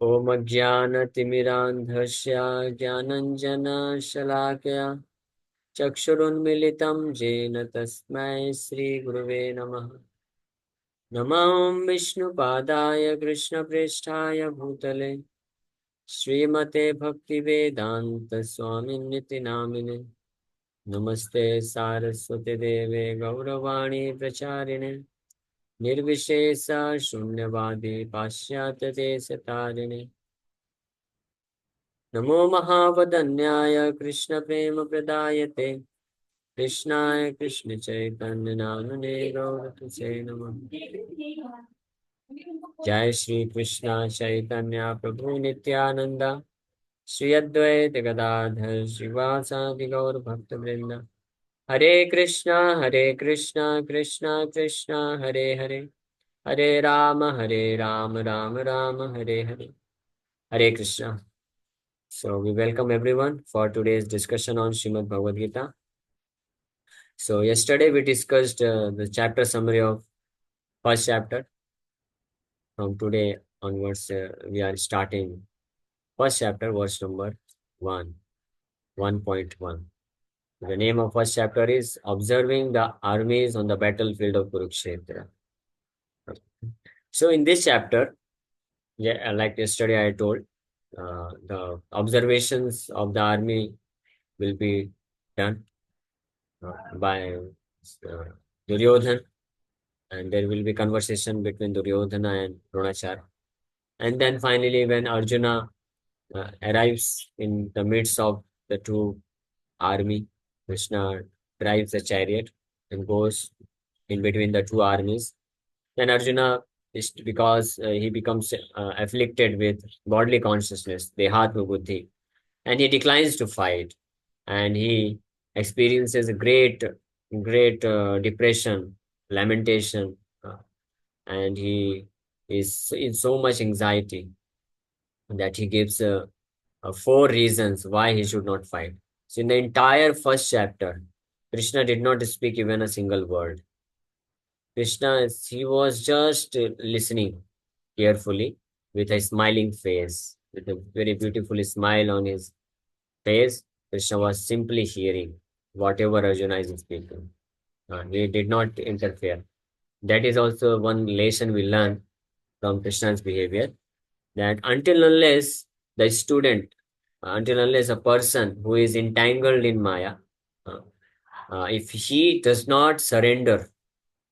ॐ अज्ञानतिमिरान्धस्य ज्ञानञ्जनशलाकया चक्षुरुन्मिलितं येन तस्मै श्रीगुरुवे नमः। नमो विष्णुपादाय कृष्णप्रेष्ठाय भूतले श्रीमते भक्तिवेदान्तस्वामिन्निति नामिने। नमस्ते सारस्वती देवे गौरवाणी प्रचारिणे निर्विशेष शून्यवादी पाश्चात्यदेशतारिणे। नमो महावदन्याय कृष्णप्रेमप्रदायते कृष्णाय कृष्णचैतन्यनामने गौरतुसे नमः। जय श्री कृष्ण चैतन्य प्रभु नित्यानंद श्री अद्वैत गदाधर श्रीवासादि गौर भक्तवृंद। हरे कृष्णा कृष्णा कृष्णा हरे हरे, हरे राम राम राम हरे हरे। हरे Krishna. So we welcome everyone for today's discussion on Srimad Bhagavad Gita. So yesterday we discussed the chapter summary of first chapter. From today onwards, we are starting first chapter, verse number 1, 1.1. The name of first chapter is Observing the Armies on the Battlefield of Kurukshetra. So in this chapter, yeah, like yesterday I told, the observations of the army will be done by Duryodhan, and there will be conversation between Duryodhana and Dronachar. And then finally, when Arjuna arrives in the midst of the two army, Krishna drives a chariot and goes in between the two armies. Then Arjuna is because he becomes afflicted with bodily consciousness, dehatma buddhi, and he declines to fight, and he experiences a great depression, lamentation, and he is in so much anxiety that he gives four reasons why he should not fight. So in the entire first chapter, Krishna did not speak even a single word. He was just listening carefully with a smiling face, with a very beautiful smile on his face. Krishna was simply hearing whatever Arjuna is speaking. He did not interfere. That is also one lesson we learn from Krishna's behavior, that the student, until unless a person who is entangled in Maya, uh, if he does not surrender,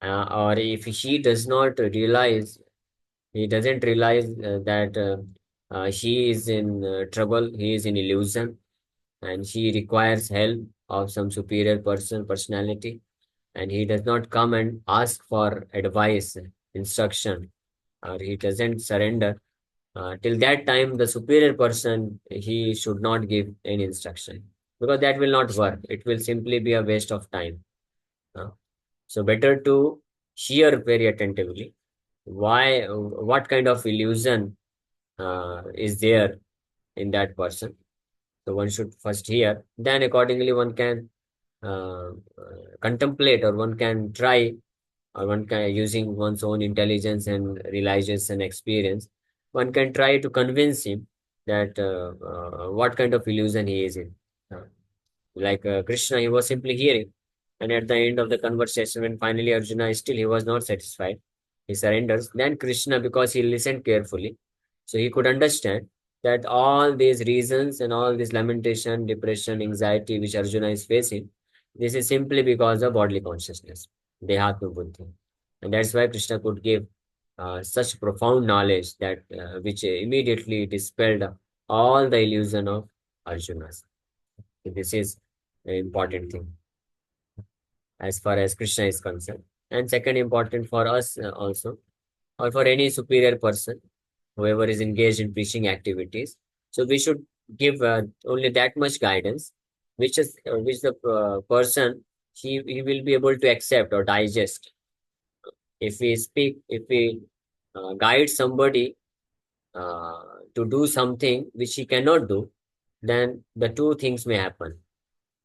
or if he does not realize, he doesn't realize that he is in trouble, he is in illusion, and he requires help of some superior personality, and he does not come and ask for advice, instruction, or he doesn't surrender, till that time the superior person, he should not give any instruction, because that will not work. It will simply be a waste of time. uh, so better to hear very attentively why, what kind of illusion is there in that person. So one should first hear, then accordingly one can contemplate, or one can try, or one can, using one's own intelligence and realization experience, one can try to convince him that what kind of illusion he is in. Uh, like Krishna, he was simply hearing, and at the end of the conversation, when finally Arjuna still he was not satisfied, he surrenders. Then Krishna, because he listened carefully, so he could understand that all these reasons and all this lamentation, depression, anxiety which Arjuna is facing, this is simply because of bodily consciousness, dehatma buddhi. And that's why Krishna could give such profound knowledge that which immediately dispelled all the illusion of Arjuna's. So this is an important thing as far as Krishna is concerned. And second, important for us also, or for any superior person, whoever is engaged in preaching activities. So we should give only that much guidance, which the person, he will be able to accept or digest. If we guide somebody uh, to do something which he cannot do, then the two things may happen.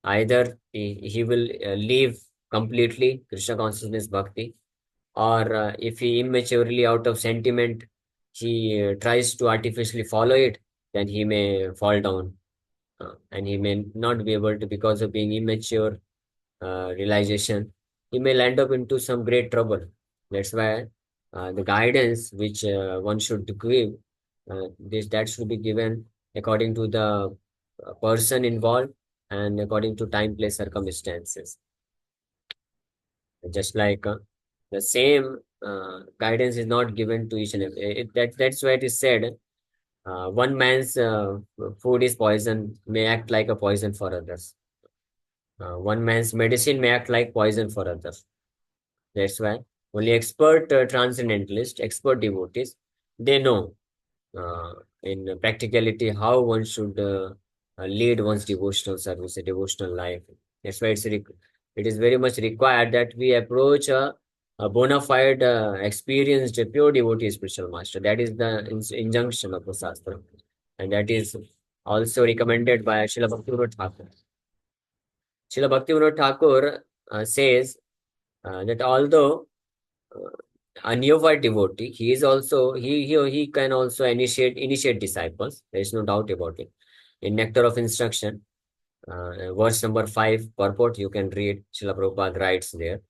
Either he will leave completely Krishna consciousness bhakti, or if he immaturely, out of sentiment, he tries to artificially follow it, then he may fall down, and he may not be able to, because of being immature realization, he may land up into some great trouble. That's why the guidance which one should give, that should be given according to the person involved and according to time, place, circumstances. Just like the same guidance is not given to each and every. That's why it is said, one man's food is poison, may act like a poison for others. One man's medicine may act like poison for others. That's why only expert transcendentalists, expert devotees, they know uh, in practicality how one should lead one's devotional service, a devotional life. That's why it is very much required that we approach a bona fide, experienced, pure devotee spiritual master. That is the injunction of the Shastra. And that is also recommended by Srila Bhaktivinoda Thakur. Srila Bhaktivinoda Thakur says that although a neophyte devotee, he is also he can also initiate disciples. There is no doubt about it. In Nectar of Instruction, verse number 5, purport, you can read. Srila Prabhupada writes there.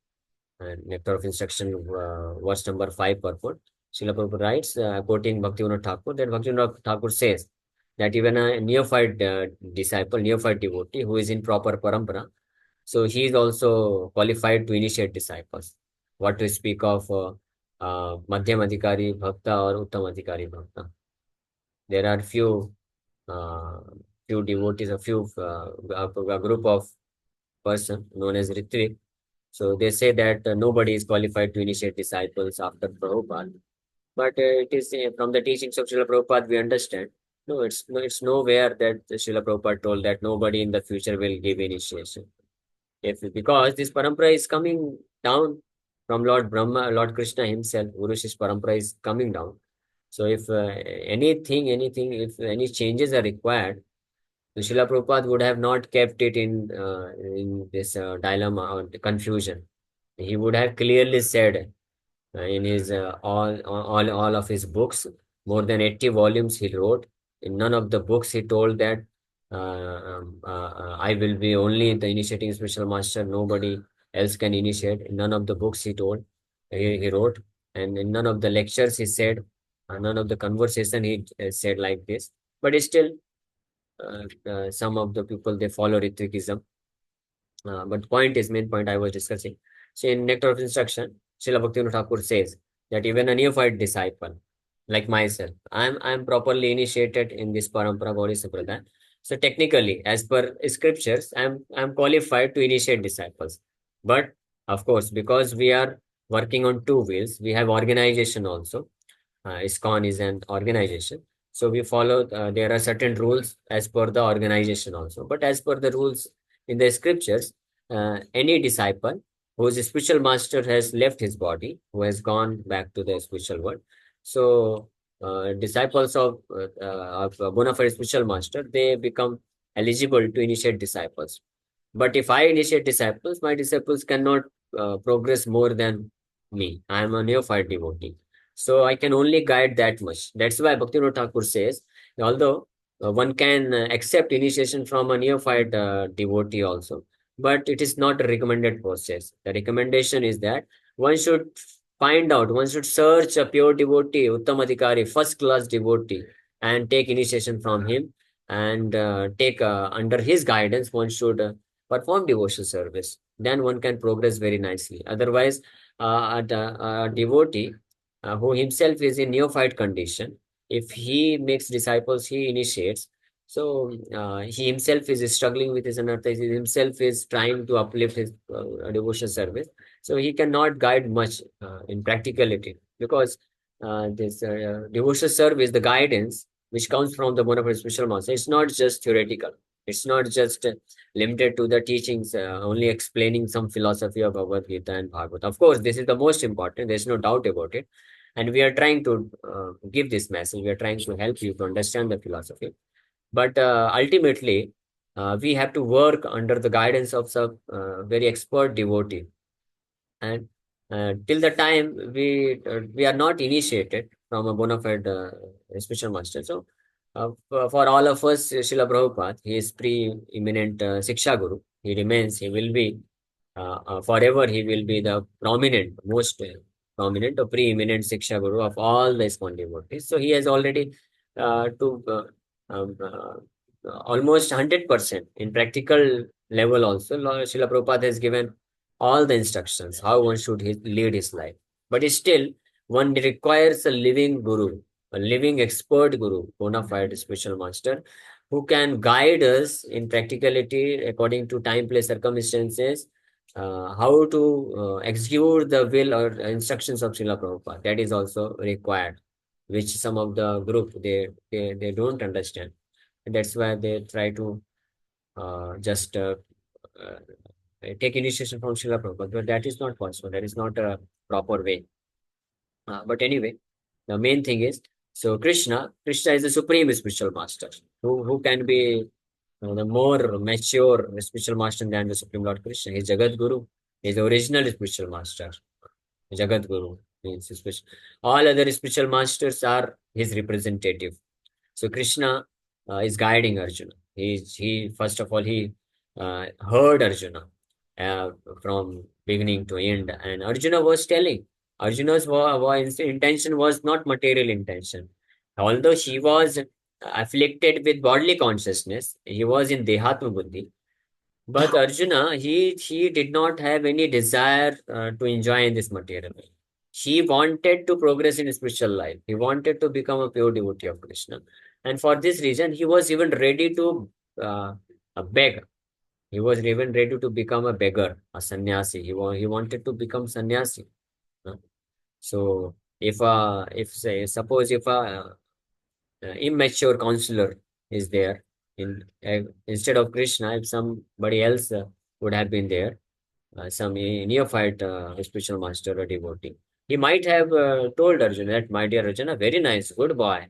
And Nectar of Instruction, verse number 5, purport. Srila Prabhupada writes, quoting Bhaktivinoda Thakur, that Bhaktivinoda Thakur says that even a neophyte disciple, neophyte devotee who is in proper parampara, so he is also qualified to initiate disciples. What to speak of Madhyam Adhikari Bhakta or Uttam Adhikari Bhakta. There are uh, few devotees, a group of person known as Ritvik. So they say that nobody is qualified to initiate disciples after Prabhupada. But it is from the teachings of Srila Prabhupada we understand. No, it's nowhere that Srila Prabhupada told that nobody in the future will give initiation. If Because this parampara is coming down from Lord Brahma, Lord Krishna himself, Guru Shish parampara is coming down. So if if any changes are required, the Srila Prabhupada would have not kept it in this dilemma or confusion. He would have clearly said in his all of his books, more than 80 volumes he wrote. In none of the books he told that I will be only the initiating spiritual master, nobody else can initiate. In none of the books he wrote, and in none of the lectures he said, none of the conversation he said like this. But still, some of the people, they follow Ritvikism. But main point I was discussing. So in Nectar of Instruction, Srila Bhaktivinoda Thakur says that even a neophyte disciple, like myself, I'm properly initiated in this parampara Gauri Sampradaya. So technically, as per scriptures, I'm qualified to initiate disciples. But of course, because we are working on two wheels, we have organization also. ISKCON is an organization. So we follow, there are certain rules as per the organization also. But as per the rules in the scriptures, any disciple whose spiritual master has left his body, who has gone back to the spiritual world. So disciples of bona fide spiritual master, they become eligible to initiate disciples. But if I initiate disciples, my disciples cannot progress more than me. I am a neophyte devotee. So I can only guide that much. That's why Bhaktivinoda Thakur says, although one can accept initiation from a neophyte devotee also, but it is not a recommended process. The recommendation is that one should one should search a pure devotee, Uttamadhikari, first class devotee, and take initiation from him, and take under his guidance, one should perform devotional service. Then one can progress very nicely. Otherwise, a devotee who himself is in neophyte condition, if he makes disciples, he initiates. So he himself is struggling with his anartha, he himself is trying to uplift his devotional service. So he cannot guide much in practicality, because this devotional service, the guidance which comes from the bona fide spiritual master, it's not just theoretical. It's not just limited to the teachings, only explaining some philosophy of Bhagavad Gita and Bhagavad. Of course, this is the most important. There's no doubt about it. And we are trying to give this message. We are trying to help you to understand the philosophy. But ultimately, we have to work under the guidance of some very expert devotee. And till the time we are not initiated from a bona fide spiritual master. So, for all of us, Srila Prabhupada, he is pre-eminent Siksha Guru. He remains, he will be, forever, he will be the prominent, most prominent or pre-eminent Siksha Guru of all the ISKCON devotees. So, he has already to almost 100% in practical level also. Srila Prabhupada has given all the instructions, how one should lead his life. But still, one requires a living guru, a living expert guru, bona fide spiritual master, who can guide us in practicality according to time, place, circumstances, how to execute the will or instructions of Srila Prabhupada. That is also required, which some of the group they don't understand. And that's why they try to just take initiation from Srila Prabhupada, but that is not possible. That is not a proper way. But anyway, the main thing is, so Krishna is the supreme spiritual master who can be the more mature spiritual master than the Supreme Lord Krishna. He is Jagat Guru. He is the original spiritual master. Jagat Guru means spiritual. All other spiritual masters are his representative. So Krishna is guiding Arjuna. He first of all he heard Arjuna uh, from beginning to end, and Arjuna was telling. Arjuna's intention was not material intention. Although he was afflicted with bodily consciousness, he was in Dehatma Buddhi. But Arjuna, he did not have any desire to enjoy in this material life. He wanted to progress in his spiritual life. He wanted to become a pure devotee of Krishna. And for this reason, he was even ready to beg. He was even ready to become a beggar, a sannyasi. He wanted to become sannyasi. uh. So if say suppose if a immature counselor is there instead of Krishna, if somebody else would have been there, some neophyte spiritual master or devotee, he might have told Arjuna that, my dear Arjuna, very nice, good boy.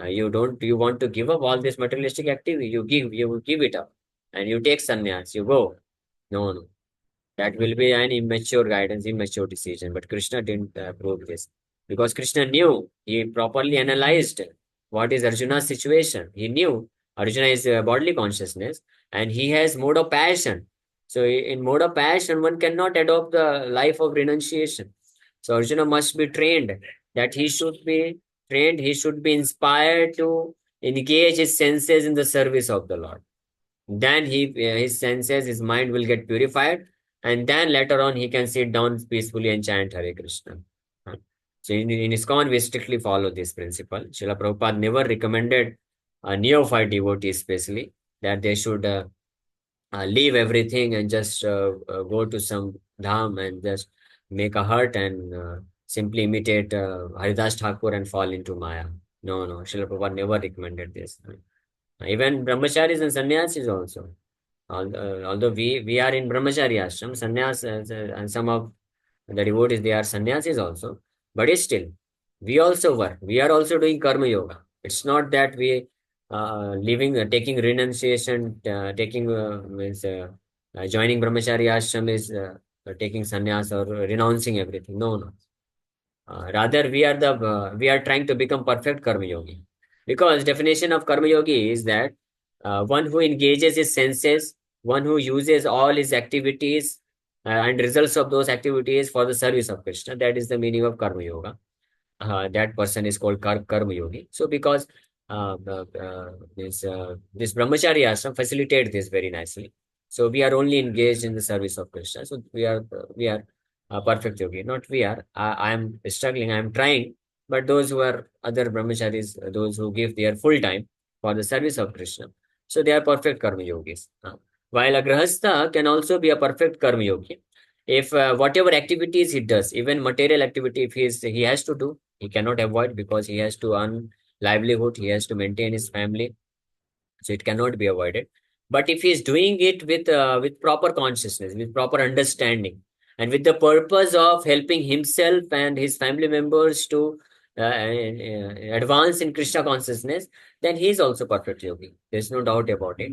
You want to give up all this materialistic activity? You give it up, and you take sannyas. You go. No, no. That will be an immature guidance, immature decision. But Krishna didn't prove this because Krishna knew, he properly analyzed what is Arjuna's situation. He knew Arjuna is bodily consciousness and he has mode of passion. So, in mode of passion, one cannot adopt the life of renunciation. So, Arjuna must be trained, that he should be trained, he should be inspired to engage his senses in the service of the Lord. Then his senses, his mind will get purified, and then later on he can sit down peacefully and chant Hare Krishna. So in ISKCON, we strictly follow this principle. Srila Prabhupada never recommended a neophyte devotee especially that they should leave everything and just go to some dham and just make a hut and simply imitate Haridas Thakur and fall into Maya. No, no, Srila Prabhupada never recommended this. Even brahmacharis and sannyasis also. Although we are in brahmachari ashram, sannyas and some of the devotees, they are sannyasis also. But still, we are also doing karma yoga. It's not that we taking renunciation, means joining brahmachari ashram is taking sannyas or renouncing everything. No, no. Rather, we are trying to become perfect karma yogi, because definition of karma yogi is that one who engages his senses, one who uses all his activities and results of those activities for the service of Krishna. That is the meaning of karma yoga. That person is called karma yogi. So because this brahmachari ashram facilitate this very nicely. So we are only engaged in the service of Krishna. So we are perfect yogi. Not we are. I am struggling. I am trying. But those who are other brahmacharis, those who give their full time for the service of Krishna, so they are perfect karma yogis. While a grahastha can also be a perfect karma yogi if whatever activities he does, even material activity, if he has to do, he cannot avoid, because he has to earn livelihood, he has to maintain his family, so it cannot be avoided. But if he is doing it with proper consciousness, with proper understanding, and with the purpose of helping himself and his family members to advance in Krishna consciousness, then he is also perfect yogi. There's no doubt about it.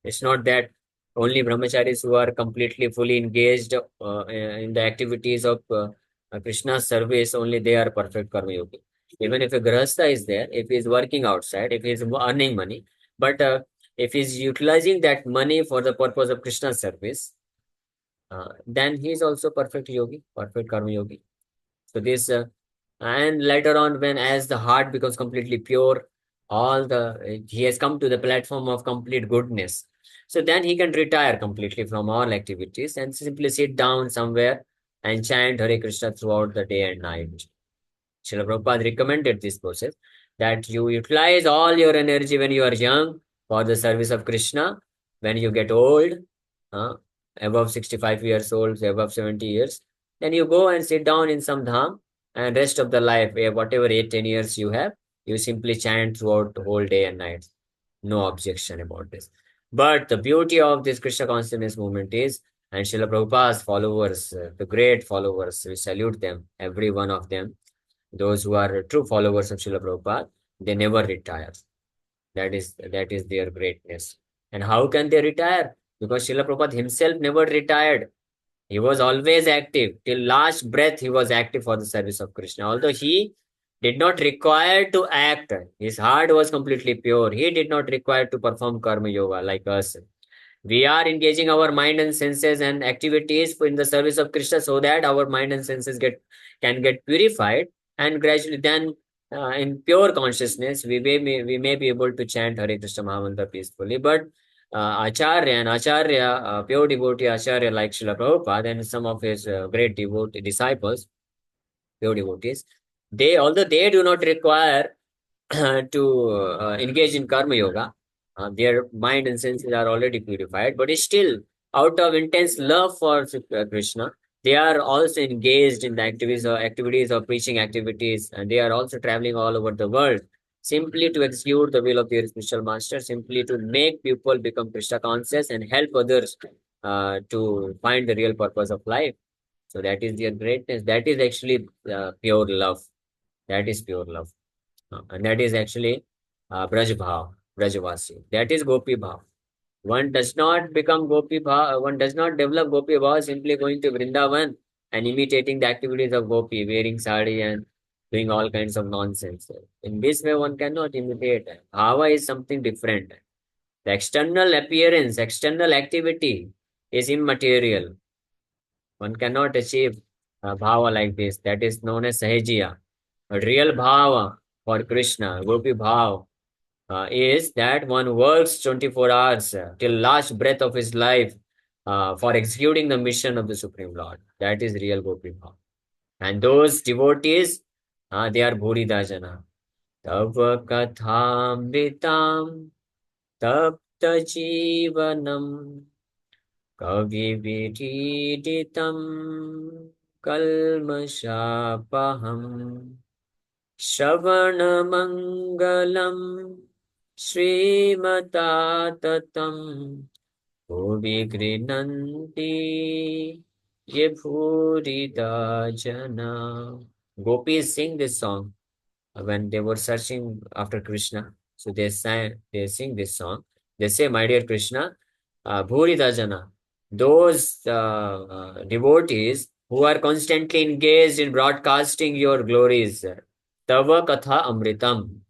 It's not that only brahmacharis who are completely fully engaged in the activities of Krishna's service, only they are perfect karma yogi. Even if a grahastha is there, if he is working outside, if he is earning money, but if he is utilizing that money for the purpose of Krishna service, then he is also perfect yogi, perfect karma yogi. So this, and later on, when as the heart becomes completely pure, all the he has come to the platform of complete goodness. So then he can retire completely from all activities and simply sit down somewhere and chant Hare Krishna throughout the day and night. Srila Prabhupada recommended this process that you utilize all your energy when you are young for the service of Krishna. When you get old, uh, above 65 years old, above 70 years, then you go and sit down in some dham, and rest of the life, whatever 8, 10 years you have, you simply chant throughout the whole day and night. No objection about this. But the beauty of this Krishna consciousness movement is, and Srila Prabhupada's followers, the great followers, we salute them, every one of them, those who are true followers of Srila Prabhupada, they never retire. That is their greatness. And how can they retire? Because Srila Prabhupada himself never retired. He was always active. Till last breath, he was active for the service of Krishna. Although he did not require to act, his heart was completely pure. He did not require to perform karma yoga like us. We are engaging our mind and senses and activities in the service of Krishna so that our mind and senses can get purified, and gradually then in pure consciousness we may be able to chant Hare Krishna Mahamantra peacefully. But Acharya, pure devotee Acharya like Srila Prabhupada and some of his great devotee disciples, pure devotees, they, although they do not require to engage in karma yoga. Their mind and senses are already purified, but still, out of intense love for Krishna, they are also engaged in the activities of preaching activities, and they are also traveling all over the world simply to execute the will of their spiritual master, simply to make people become Krishna conscious and help others to find the real purpose of life. So that is their greatness. That is actually pure love. That is pure love. And that is actually Braj Bhav, Brajvasi. That is Gopi Bhav. One does not become Gopi Bhav, one does not develop Gopi Bhav simply going to Vrindavan and imitating the activities of Gopi, wearing sari and doing all kinds of nonsense. In this way, one cannot imitate. Bhava is something different. The external appearance, external activity is immaterial. One cannot achieve bhava like this. That is known as Sahajiya. But real bhava for Krishna, Gopi bhava, is that one works 24 hours till last breath of his life for executing the mission of the Supreme Lord. That is real Gopi bhava. And those devotees, they are Bhurida Jana. Tava kathamritam tapta jivanam कविविरीडितं कल्मषापहम् श्रवणमङ्गलं श्रीमताततं भुवि गृह्णन्ति ये भूरिदा जना. Gopis sing this song when they were searching after Krishna. So they sing this song. They say, "My dear Krishna, Bhurida Jana, those devotees who are constantly engaged in broadcasting your glories, Tava Katha Amritam,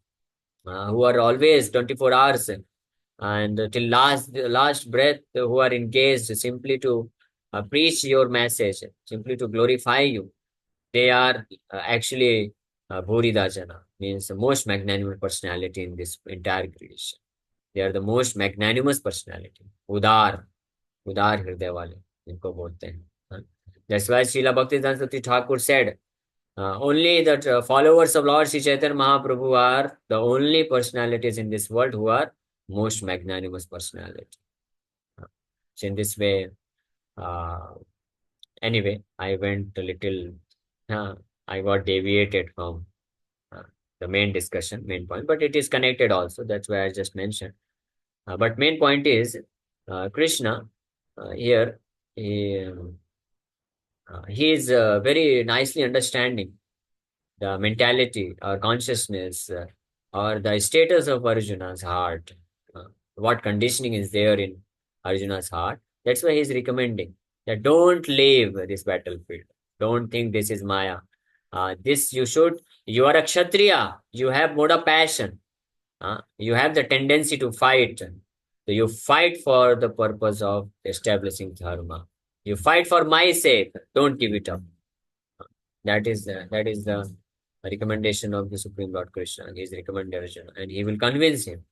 who are always 24 hours and till last breath, who are engaged simply to preach your message, simply to glorify you. They are actually Bhurida Jana, means the most magnanimous personality in this entire creation. They are the most magnanimous personality. उदार हृदय वाले इनको बोलते हैं. That's why Srila Bhaktivedanta Thakur said, only the followers of Lord Sri Chaitanya Mahaprabhu are the only personalities in this world who are most magnanimous personality. So in this way, anyway, I went a little, I got deviated from the main discussion, main point, but it is connected also. That's why I just mentioned. But main point is Krishna here. He is very nicely understanding the mentality or consciousness or the status of Arjuna's heart. What conditioning is there in Arjuna's heart. That's why he's recommending that don't leave this battlefield. Don't think this is Maya. This you should, you are a Kshatriya, you have more of passion, you have the tendency to fight. So you fight for the purpose of establishing dharma. You fight for my sake, don't give it up. That is the recommendation of the Supreme Lord Krishna. He is recommended Arjuna, and he will convince him.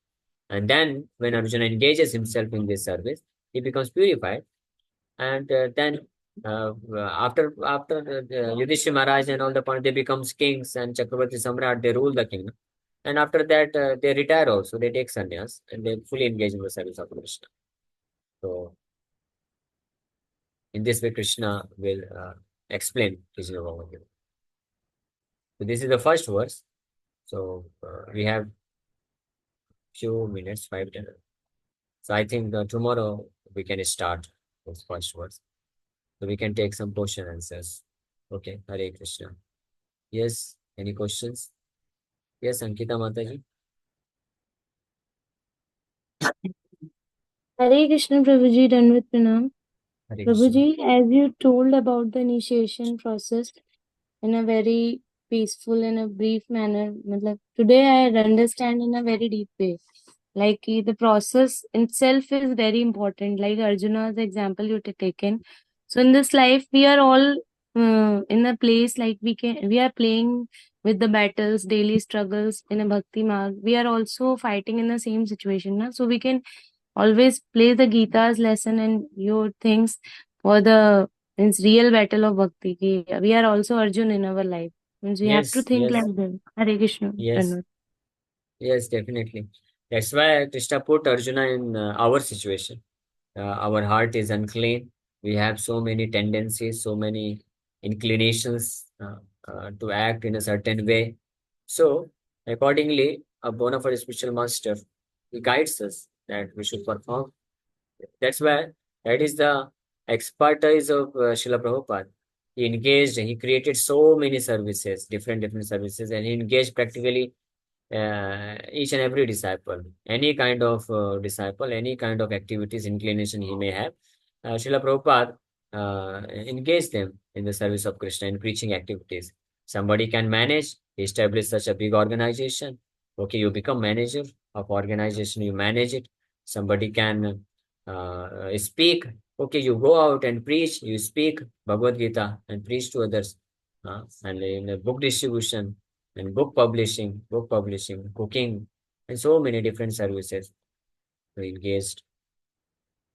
And then, when Arjuna engages himself in this service, he becomes purified. And then, after Yudhishthira Maharaj and all the point, they become kings and Chakravarti Samrat. They rule the kingdom. And after that, they retire also. They take sannyas and they fully engage in the service of Krishna. So, in this way, Krishna will explain Krishna Bhagavad Gita. So, this is the first verse. So, we have few minutes, 5 10. So, I think tomorrow we can start this first verse. So, we can take some question answers. Okay, Hare Krishna. Yes, any questions? Yes, Ankita Mataji. Hare Krishna Prabhuji, done with Pranam. Hare Krishna. Prabhuji, as you told about the initiation process in a very peaceful and a brief manner, today I understand in a very deep way. Like the process itself is very important. Like Arjuna's example you taken. So in this life, we are all in a place like we are playing with the battles, daily struggles in a bhakti marg. We are also fighting in the same situation. Na? So we can always play the Gita's lesson and your things for the means real battle of bhakti. We are also Arjun in our life. Means we have to Yes, think yes, like them. Hare Krishna. yes, Dhanwad. yes, definitely. That's why Krishna put Arjuna in our situation. Our heart is unclean. We have so many tendencies, so many inclinations to act in a certain way. So, accordingly, a bona fide spiritual master, he guides us that we should perform. That's why that is the expertise of Srila Prabhupada. He engaged, he created so many services, different services, and he engaged practically each and every disciple, any kind of disciple, any kind of activities, inclination he may have. Srila Prabhupada engaged them in the service of Krishna in preaching activities. Somebody can manage, establish such a big organization. Okay, you become manager of organization, you manage it. Somebody can speak. Okay, you go out and preach, you speak Bhagavad Gita and preach to others. And in book distribution, and book publishing, cooking, and so many different services we engaged.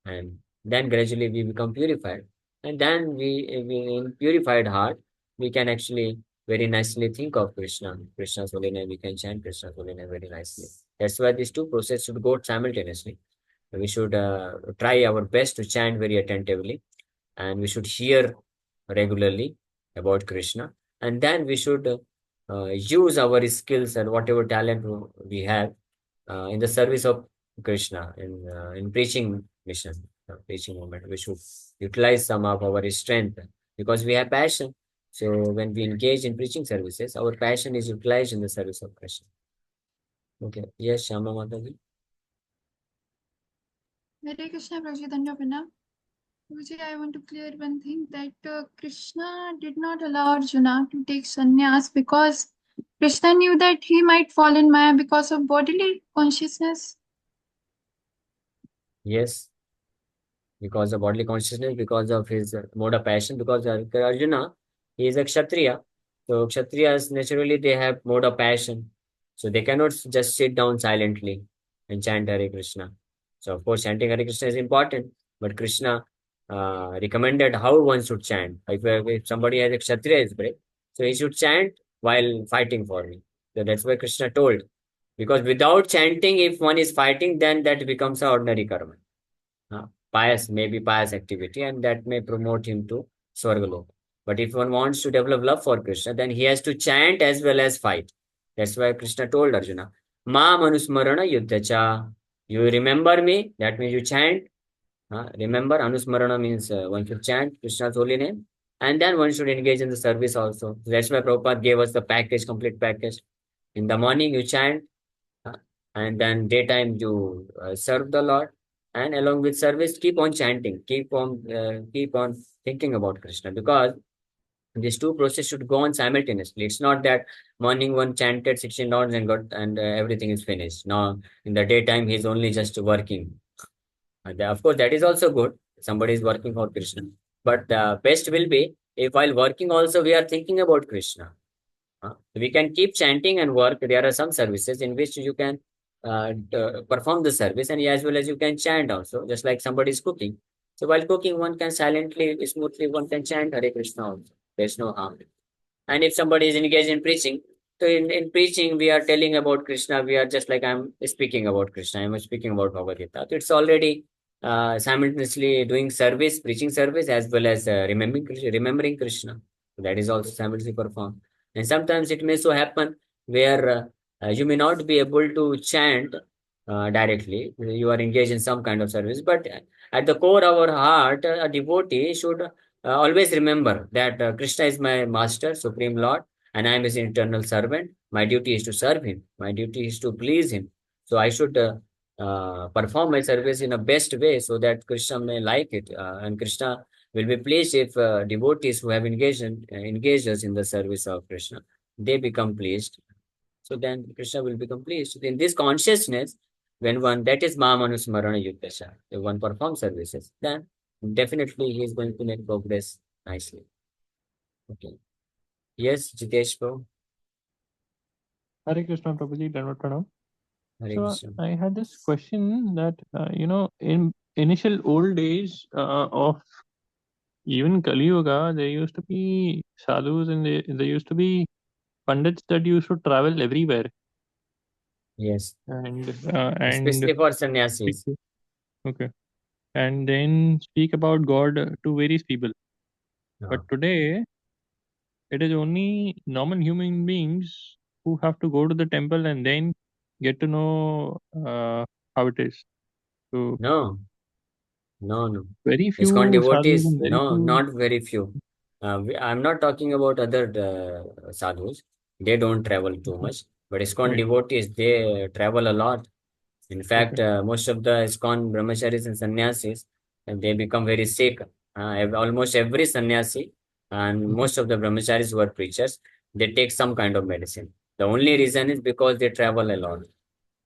And then gradually we become purified. And then we in purified heart, we can actually very nicely think of Krishna. Krishna's holy name, we can chant Krishna's holy name very nicely. That's why these two processes should go simultaneously. We should try our best to chant very attentively, and we should hear regularly about Krishna. And then we should use our skills and whatever talent we have in the service of Krishna in preaching mission, preaching movement. We should utilize some of our strength because we have passion. So when we engage in preaching services, our passion is utilized in the service of Krishna. Okay. Yes, Shama Mataji. Hare Krishna, Prabhuji, Dandapana. Prabhuji, I want to clear one thing that Krishna did not allow Arjuna to take sannyas because Krishna knew that he might fall in Maya because of bodily consciousness. Yes, because of bodily consciousness, because of his mode of passion, because Arjuna, he is a Kshatriya. So Kshatriyas, naturally, they have mode of passion. So they cannot just sit down silently and chant Hare Krishna. So of course, chanting Hare Krishna is important, but Krishna recommended how one should chant. If somebody has a Kshatriya is brave, so he should chant while fighting for me. So that's why Krishna told. Because without chanting, if one is fighting, then that becomes an ordinary karma. Maybe pious activity, and that may promote him to Swargalok. But if one wants to develop love for Krishna, then he has to chant as well as fight. That's why Krishna told Arjuna, Ma Manusmarana Yuddhacha. You remember me, that means you chant. Remember, Anusmarana means one should chant Krishna's holy name, and then one should engage in the service also. That's why Prabhupada gave us the package, complete package. In the morning, you chant, uh, and then daytime, you serve the Lord, and along with service, keep on chanting, keep on thinking about Krishna, because These two processes should go on simultaneously. It's not that morning one chanted 16 rounds and got and everything is finished. No, in the daytime he's only just working. Of course, that is also good. Somebody is working for Krishna, but the best will be if while working also we are thinking about Krishna. We can keep chanting and work. There are some services in which you can perform the service and as well as you can chant also, just like somebody is cooking. So while cooking, one can silently, smoothly, one can chant Hare Krishna also. There's no harm. And if somebody is engaged in preaching, so in preaching, we are telling about Krishna. We are just like I'm speaking about Krishna. I'm speaking about Bhagavad Gita. So it's already simultaneously doing service, preaching service, as well as remembering Krishna. So that is also simultaneously performed. And sometimes it may so happen where you may not be able to chant directly. You are engaged in some kind of service, but at the core of our heart, a devotee should always remember that Krishna is my master, supreme Lord, and I am his eternal servant. My duty is to serve him. My duty is to please him. So I should perform my service in a best way so that Krishna may like it. And Krishna will be pleased if devotees who have engaged us in the service of Krishna, they become pleased. So then Krishna will become pleased. In this consciousness, when one, that is Mamanusmarana Yudhasha, if one performs services, then definitely he is going to make progress nicely. Okay. Yes, Jitesh bro. Hare Krishna, Prabhuji, Dandavat Pranam. Hare So Krishna. I had this question that, in initial old days of even Kali Yuga, there used to be sadhus and there used to be pandits that used to travel everywhere Yes. and Especially for speak sannyasis. okay, and then speak about God to various people. But Uh, today, it is only normal human beings who have to go to the temple and then get to know how it is. So no, no. very ISKCON few sadhus devotees, and very no, few. not very few. I'm not talking about other sadhus. They don't travel too Okay, much. But ISKCON right. devotees, they travel a lot. In fact, Okay. most of the ISKCON brahmacharis and sannyasis, they become very sick. Almost every sannyasi and Okay. most of the brahmacharis who are preachers, they take some kind of medicine. The only reason is because they travel a lot.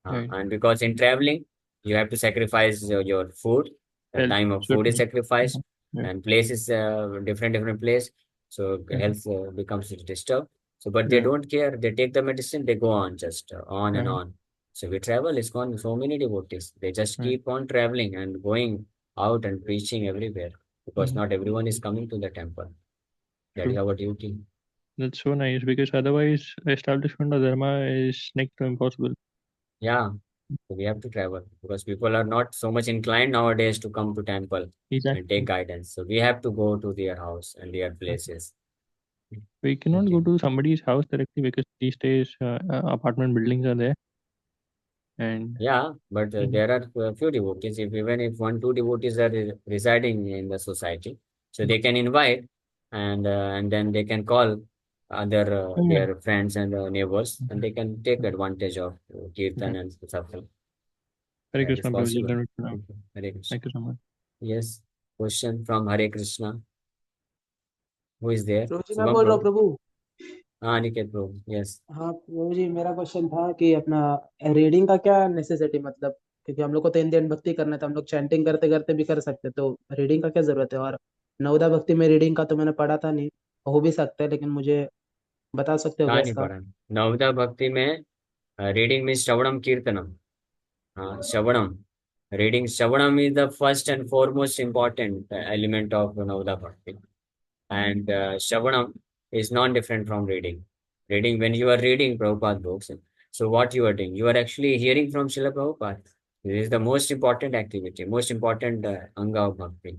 Right. And because in traveling, you have to sacrifice your food. The Health time of food is certainly. sacrificed Mhm. Right. and place is different place. So Mhm. health becomes disturbed. So, but they Yeah. don't care. They take the medicine, they go on just on and Right. on. So we travel is gone so many devotees. They just Right. keep on traveling and going out and preaching everywhere because Mhm. not everyone is coming to the temple. That is True. our duty. That's so nice because otherwise establishment of dharma is next to impossible. Yeah, so we have to travel because people are not so much inclined nowadays to come to temple and take Exactly. guidance. So we have to go to their house and their places. We cannot go Okay. to somebody's house directly because these days apartment buildings are there and Yeah, but Mhm. there are a few devotees. If even if one, two devotees are residing in the society, so they can invite and then they can call other Oh, yeah. their friends and neighbors, and Mhm. they can take Mhm. advantage of kirtan Okay. and satsang. Hare That is Krishna Prabhuji. possible. Dandavat Pranam. Okay. Hare Krishna. Thank you so much. Yes. Question from Hare Krishna. Who is there? प्रभु जी मैं Shubham बोल रहा हूँ bro. प्रभु। हाँ, Aniket bro. Yes. हाँ प्रभु जी मेरा question था कि अपना रीडिंग का क्या नेसेसिटी मतलब, क्योंकि हम लोग को तो इंडियन भक्ति करना है तो हम लोग चैंटिंग करते करते भी कर सकते हैं, तो रीडिंग का क्या जरूरत है? और नवदा भक्ति में रीडिंग का तो मैंने पढ़ा था नहीं, हो भी सकता है, लेकिन मुझे बता सकते हो क्या कहाँ नहीं इसका? पढ़ा? नवदा भक्ति में रीडिंग मीन्स श्रवणम कीर्तनम. हाँ, श्रवणम. Reading Shravanam is the first and foremost important element of Navada Bhakti. And Shravanam is non-different from reading. Reading, when you are reading Prabhupada books, so what you are doing? You are actually hearing from Srila Prabhupada. This is the most important activity, most important Anga of Bhakti,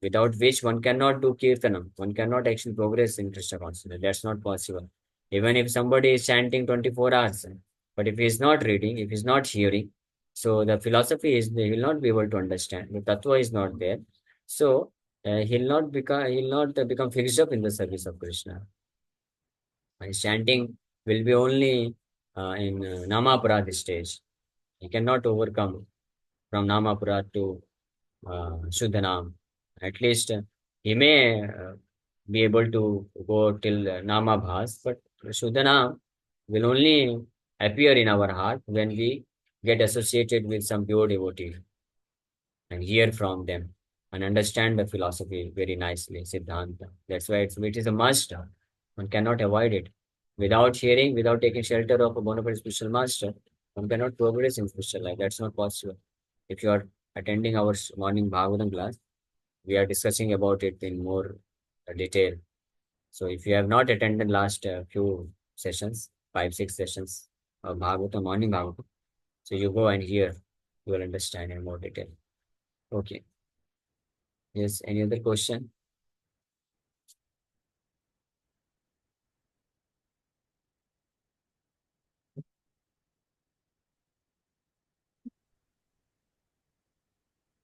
without which one cannot do Kirtanam. One cannot actually progress in Krishna consciousness. That's not possible. Even if somebody is chanting 24 hours, but if he is not reading, if he is not hearing, so the philosophy is they will not be able to understand. The tattva is not there. So he'll not become fixed up in the service of Krishna. His chanting will be only in Namaparad stage. He cannot overcome from Namaparad to Shuddhanam. At least he may. be able to go till Nama Bhas, but Shuddha will only appear in our heart when we get associated with some pure devotee and hear from them and understand the philosophy very nicely, Siddhanta. That's why it is a must. One cannot avoid it. Without hearing, without taking shelter of a bona fide spiritual master, one cannot progress in spiritual life. That's not possible. If you are attending our morning Bhagavatam class, we are discussing about it in more detail. So if you have not attended last few sessions, 5, 6 sessions of Bhagavatam, morning Bhagavatam, so you go and hear, you will understand in more detail. Okay. Yes, any other question?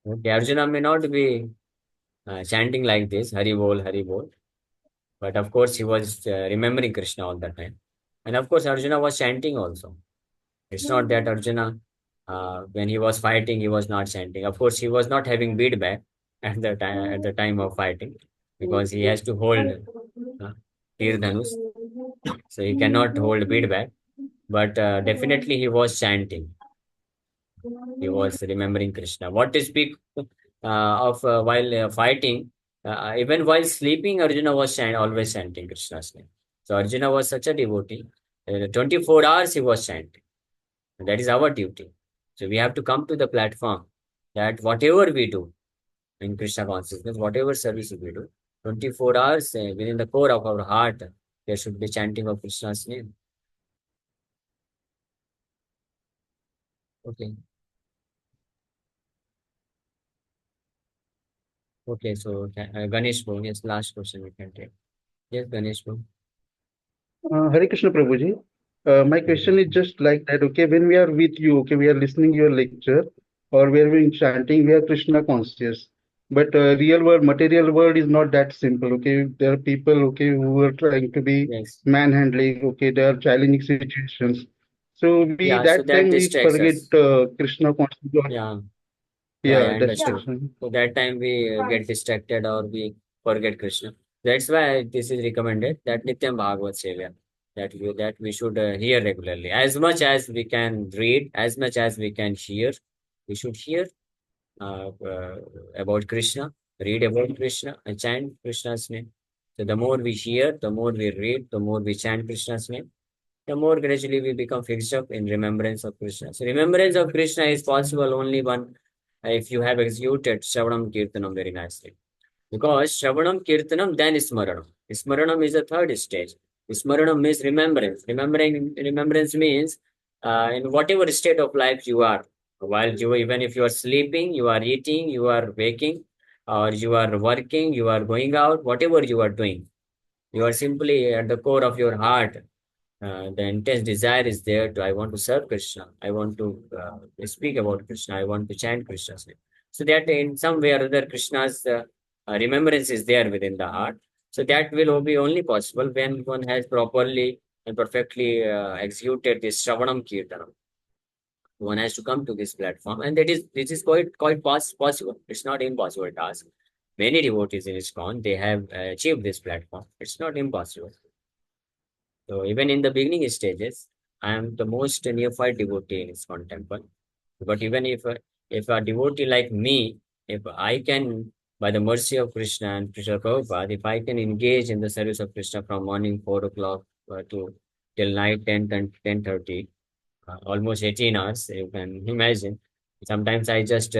Okay, Arjuna may not be chanting like this, Hari Bol, Hari Bol, but of course he was remembering Krishna all the time. And of course, Arjuna was chanting also. It's not that Arjuna, when he was fighting, he was not chanting. Of course, he was not having bead back at the time of fighting because he has to hold Tir Dhanus, so he cannot hold bead back. But definitely he was chanting. He was remembering Krishna. What to speak of while fighting? Even while sleeping, Arjuna was always chanting Krishna's name. So Arjuna was such a devotee. 24 hours he was chanting. And that is our duty. So we have to come to the platform that whatever we do in Krishna consciousness, whatever service we do, 24 hours within the core of our heart, there should be chanting of Krishna's name. Okay. Okay, so Ganesh Bhau, yes, last question we can take. Yes, Ganesh Bhau. Hare Krishna Prabhuji. My question is just like that. Okay, when we are with you, okay, we are listening your lecture, or we are being chanting, we are Krishna conscious. But real world, material world is not that simple. Okay, there are people, okay, who are trying to be Yes. manhandling. Okay, there are challenging situations. So we Yeah, so that that time we distracts forget us. Krishna consciousness. Yeah, yeah, I Yeah, understood. distraction. So that time we get distracted or we forget Krishna. That's why this is recommended that Nityam Bhagavat Sevya, that we should hear regularly. As much as we can read, as much as we can hear, we should hear uh, uh, about Krishna, read about Krishna, and chant Krishna's name. So the more we hear, the more we read, the more we chant Krishna's name, the more gradually we become fixed up in remembrance of Krishna. So remembrance of Krishna is possible only one if you have executed Shravanam Kirtanam very nicely. Because Shravanam Kirtanam, then Smaranam. Smaranam is the third stage. Smaranam means remembrance. Remembrance means in whatever state of life you are, while you, even if you are sleeping, you are eating, you are waking, or you are working, you are going out, whatever you are doing, you are simply at the core of your heart. The intense desire is there to, I want to serve Krishna. I want to speak about Krishna. I want to chant Krishna's name. So that in some way or other, Krishna's remembrance is there within the heart. So that will be only possible when one has properly and perfectly executed this Shravanam Kirtanam. One has to come to this platform, and this is quite possible. It's not impossible task. Many devotees in ISKCON, they have achieved this platform. It's not impossible. So even in the beginning stages, I am the most neophyte devotee in ISKCON temple. But even if a devotee like me, if I can, by the mercy of Krishna and Krishna Prabhupada, if I can engage in the service of Krishna from morning 4 o'clock to till night 10:30, almost 18 hours, you can imagine. Sometimes I just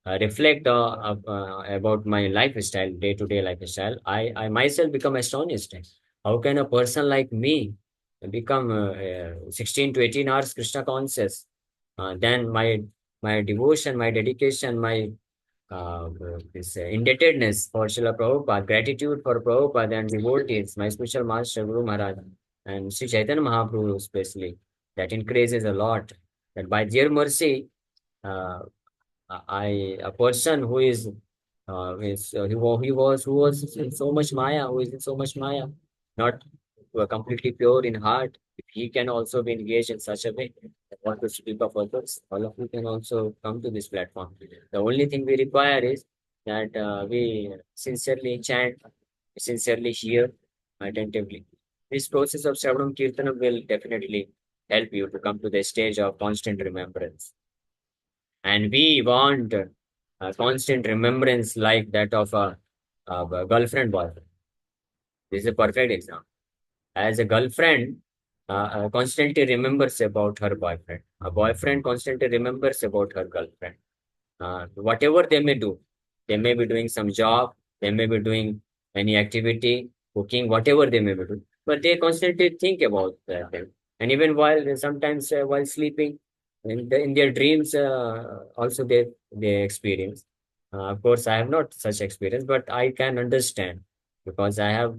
reflect about my lifestyle, day-to-day lifestyle. I myself become astonished. How can a person like me become 16 to 18 hours Krishna conscious? Then my devotion, my dedication, my this indebtedness for Srila Prabhupada, gratitude for Prabhupada and devotees, my spiritual master Guru Maharaj and Sri Chaitanya Mahaprabhu especially, that increases a lot. That by their mercy, uh, a person who who was in so much Maya, who is in so much Maya, not completely pure in heart, if he can also be engaged in such a way, that want to speak of others, all of you can also come to this platform. The only thing we require is that we sincerely chant sincerely hear attentively. This process of Shravanam Kirtanam will definitely help you to come to the stage of constant remembrance. And we want a constant remembrance like that of a girlfriend boyfriend. This is a perfect example. As a girlfriend constantly remembers about her boyfriend, a boyfriend constantly remembers about her girlfriend. Whatever they may do, they may be doing some job, they may be doing any activity, cooking, whatever they may be doing, but they constantly think about them. And even while sometimes while sleeping, in their dreams, also they experience. Of course, I have not such experience, but I can understand because I have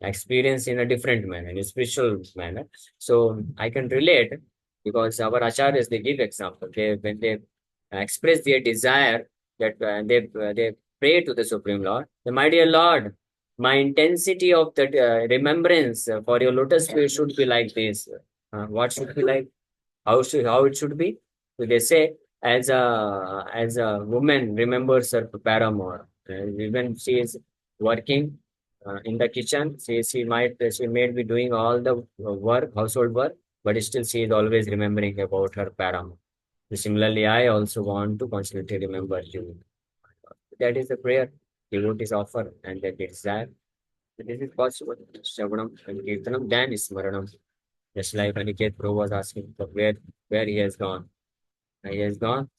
experience in a different manner, in a spiritual manner. So I can relate because our acharyas they give example. When they express their desire that they pray to the Supreme Lord. My dear Lord, my intensity of the remembrance for your lotus feet should be like this. What should be like? How it should be? So they say as a woman remembers her paramour, even she is working in the kitchen, she may be doing all the work, household work, but still she is always remembering about her paramour. So similarly, I also want to constantly remember you. That is the prayer devotees offer and that they desire. So this is possible. Shravanam and Kirtanam, then Smaranam. Just like Aniket Pro was asking for where he has gone. He has gone.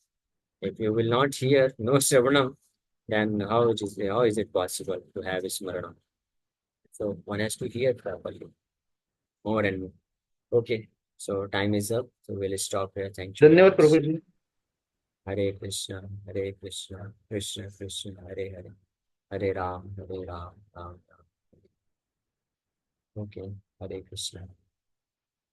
If you will not hear no Shravanam, then how is it possible to have Smaranam? So one has to hear properly, more and more. Okay. So time is up. So we'll stop here. Thank you very धन्यवाद much. प्रभु जी. Hare Krishna, Hare Krishna, Krishna Krishna, Hare Hare, Hare Ram, Ram Ram. Okay, Hare Krishna.